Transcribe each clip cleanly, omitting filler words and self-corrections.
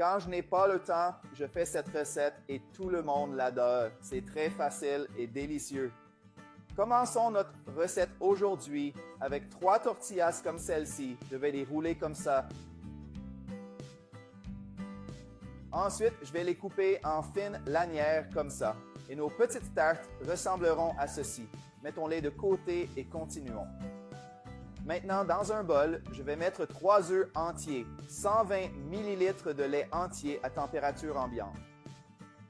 Quand je n'ai pas le temps, je fais cette recette et tout le monde l'adore. C'est très facile et délicieux. Commençons notre recette aujourd'hui avec 3 tortillas comme celle-ci. Je vais les rouler comme ça. Ensuite, je vais les couper en fines lanières comme ça. Et nos petites tartes ressembleront à ceci. Mettons-les de côté et continuons. Maintenant, dans un bol, je vais mettre 3 œufs entiers, 120 ml de lait entier à température ambiante.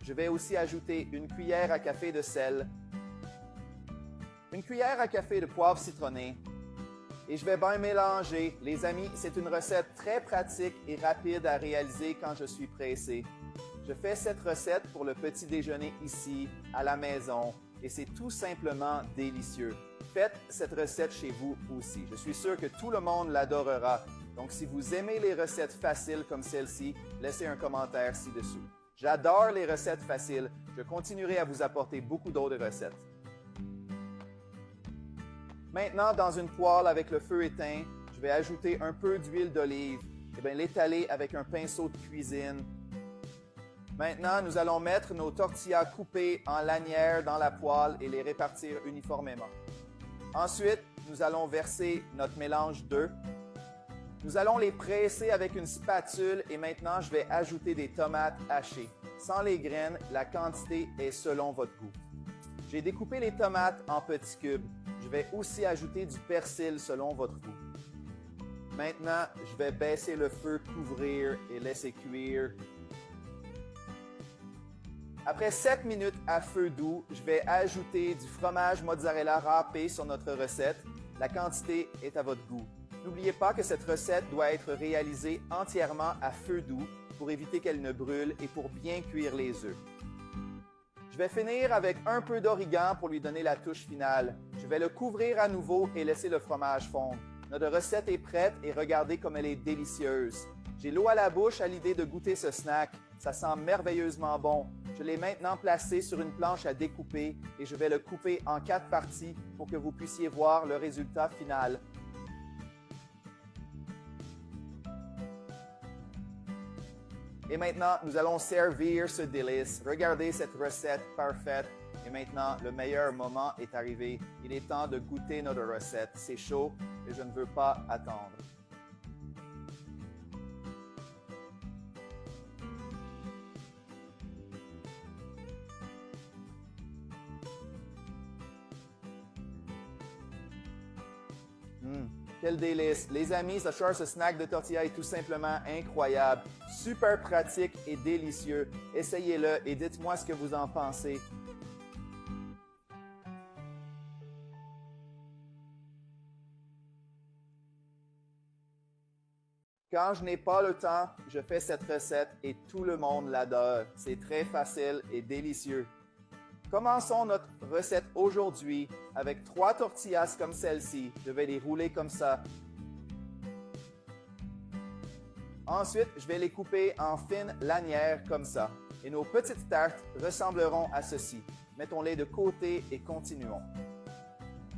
Je vais aussi ajouter une cuillère à café de sel, une cuillère à café de poivre citronné, et je vais bien mélanger. Les amis, c'est une recette très pratique et rapide à réaliser quand je suis pressé. Je fais cette recette pour le petit déjeuner ici, à la maison, et c'est tout simplement délicieux. Faites cette recette chez vous aussi. Je suis sûr que tout le monde l'adorera. Donc, si vous aimez les recettes faciles comme celle-ci, laissez un commentaire ci-dessous. J'adore les recettes faciles. Je continuerai à vous apporter beaucoup d'autres recettes. Maintenant, dans une poêle avec le feu éteint, je vais ajouter un peu d'huile d'olive et bien l'étaler avec un pinceau de cuisine. Maintenant, nous allons mettre nos tortillas coupées en lanières dans la poêle et les répartir uniformément. Ensuite, nous allons verser notre mélange d'œufs. Nous allons les presser avec une spatule et maintenant, je vais ajouter des tomates hachées. Sans les graines, la quantité est selon votre goût. J'ai découpé les tomates en petits cubes. Je vais aussi ajouter du persil selon votre goût. Maintenant, je vais baisser le feu, couvrir et laisser cuire. Après 7 minutes à feu doux, je vais ajouter du fromage mozzarella râpé sur notre recette. La quantité est à votre goût. N'oubliez pas que cette recette doit être réalisée entièrement à feu doux pour éviter qu'elle ne brûle et pour bien cuire les œufs. Je vais finir avec un peu d'origan pour lui donner la touche finale. Je vais le couvrir à nouveau et laisser le fromage fondre. Notre recette est prête et regardez comme elle est délicieuse. J'ai l'eau à la bouche à l'idée de goûter ce snack. Ça sent merveilleusement bon. Je l'ai maintenant placé sur une planche à découper et je vais le couper en 4 parties pour que vous puissiez voir le résultat final. Et maintenant, nous allons servir ce délice. Regardez cette recette parfaite. Et maintenant, le meilleur moment est arrivé. Il est temps de goûter notre recette. C'est chaud et je ne veux pas attendre. Quel délice! Les amis, ce snack de tortilla est tout simplement incroyable, super pratique et délicieux. Essayez-le et dites-moi ce que vous en pensez. Quand je n'ai pas le temps, je fais cette recette et tout le monde l'adore. C'est très facile et délicieux. Commençons notre recette aujourd'hui avec 3 tortillas comme celle-ci. Je vais les rouler comme ça. Ensuite, je vais les couper en fines lanières comme ça. Et nos petites tartes ressembleront à ceci. Mettons-les de côté et continuons.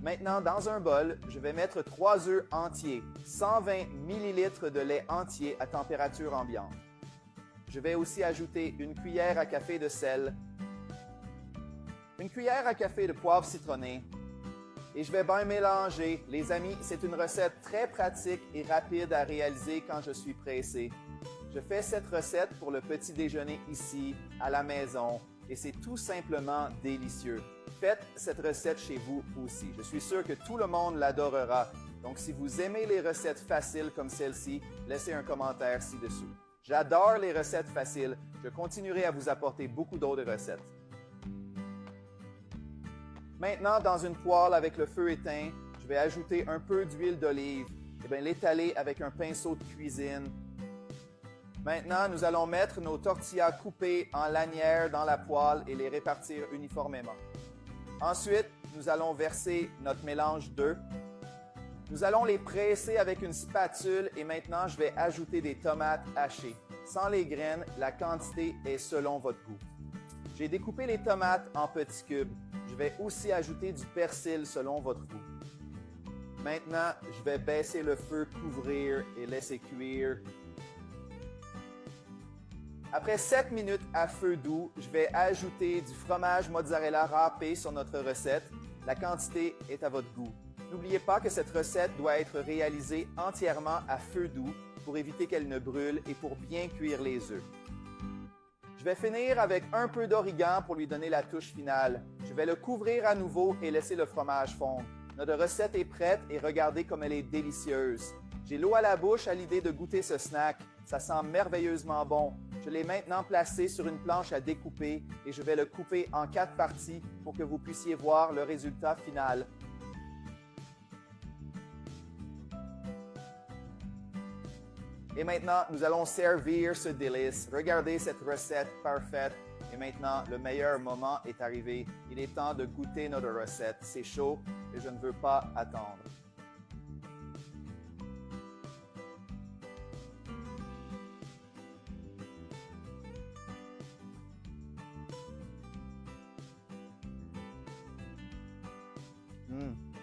Maintenant, dans un bol, je vais mettre 3 œufs entiers, 120 ml de lait entier à température ambiante. Je vais aussi ajouter une cuillère à café de sel, une cuillère à café de poivre citronné et je vais bien mélanger. Les amis, c'est une recette très pratique et rapide à réaliser quand je suis pressé. Je fais cette recette pour le petit déjeuner ici, à la maison, et c'est tout simplement délicieux. Faites cette recette chez vous aussi. Je suis sûr que tout le monde l'adorera. Donc, si vous aimez les recettes faciles comme celle-ci, laissez un commentaire ci-dessous. J'adore les recettes faciles. Je continuerai à vous apporter beaucoup d'autres recettes. Maintenant, dans une poêle avec le feu éteint, je vais ajouter un peu d'huile d'olive et bien l'étaler avec un pinceau de cuisine. Maintenant, nous allons mettre nos tortillas coupées en lanières dans la poêle et les répartir uniformément. Ensuite, nous allons verser notre mélange d'œufs. Nous allons les presser avec une spatule et maintenant, je vais ajouter des tomates hachées. Sans les graines, la quantité est selon votre goût. J'ai découpé les tomates en petits cubes. Je vais aussi ajouter du persil selon votre goût. Maintenant, je vais baisser le feu, couvrir et laisser cuire. Après 7 minutes à feu doux, je vais ajouter du fromage mozzarella râpé sur notre recette. La quantité est à votre goût. N'oubliez pas que cette recette doit être réalisée entièrement à feu doux pour éviter qu'elle ne brûle et pour bien cuire les œufs. Je vais finir avec un peu d'origan pour lui donner la touche finale. Je vais le couvrir à nouveau et laisser le fromage fondre. Notre recette est prête et regardez comme elle est délicieuse. J'ai l'eau à la bouche à l'idée de goûter ce snack. Ça sent merveilleusement bon. Je l'ai maintenant placé sur une planche à découper et je vais le couper en 4 parties pour que vous puissiez voir le résultat final. Et maintenant, nous allons servir ce délice. Regardez cette recette parfaite. Et maintenant, le meilleur moment est arrivé. Il est temps de goûter notre recette. C'est chaud et je ne veux pas attendre.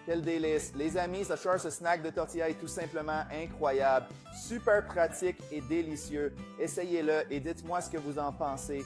Quel délice! Les amis, ce snack de tortilla est tout simplement incroyable, super pratique et délicieux. Essayez-le et dites-moi ce que vous en pensez.